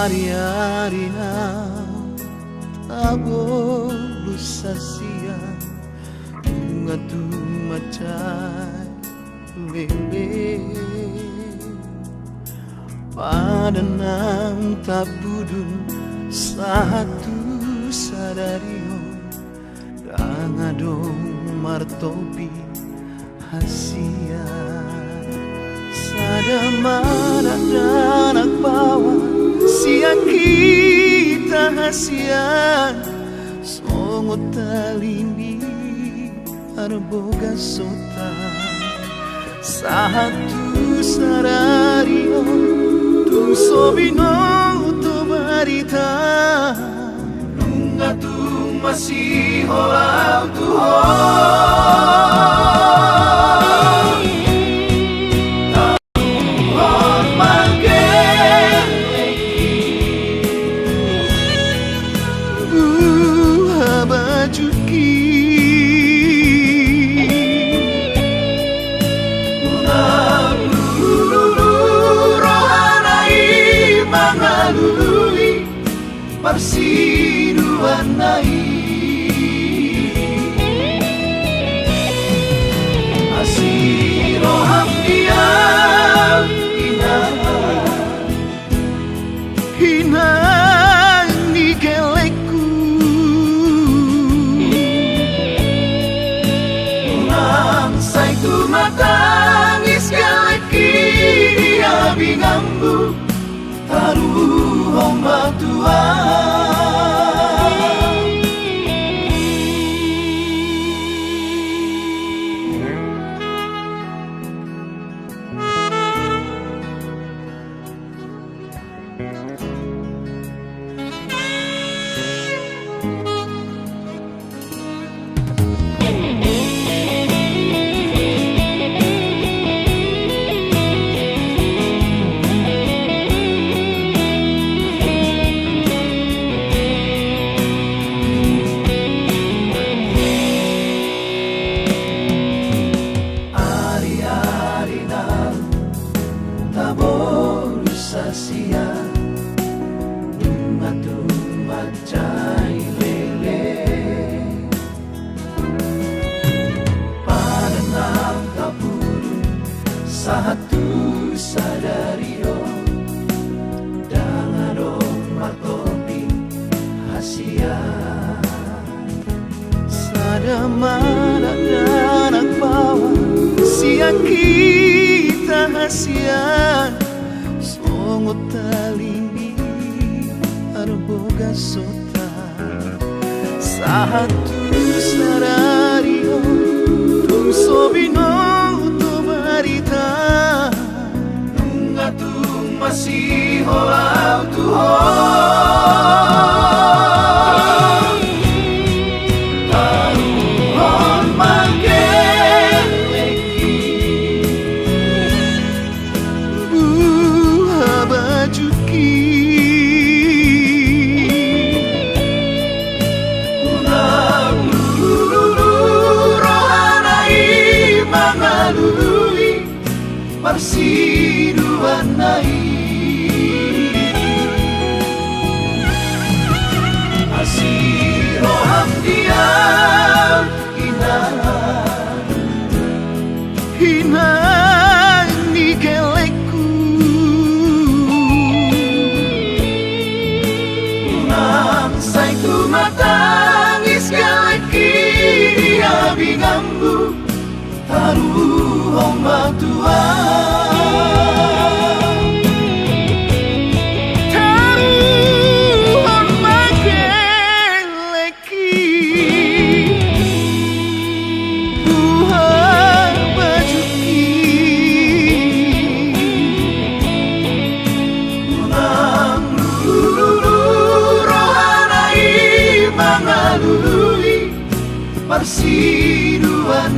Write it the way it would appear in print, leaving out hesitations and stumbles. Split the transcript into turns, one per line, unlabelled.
Hari-hari na tabolu sa siya bunga tumacay lele padanang tapudun satu sadario dangadong martopi hasia sadamana dan nagbawa siya kita hasian songot talindi arboga sota satu sarario tung sobino tu barita nunga tung masih holau Persiduan asiro hamdia hina ni geleku nang say tumatangis geleki dia bingambu taruh matua sia macai lele padanang tapuru satu sadario dangadong martopi hasia sadamana dan nagbawa siya kita hasian songot talindi arboga sota satu sarario tung sobino tu barita nunga tung masih holau taruhon mageleki bajuki rohanai mangalului persiduan asiro hamdia hina ni geleku nang say tumatangis geleki dia bingambu taruh matua persiduan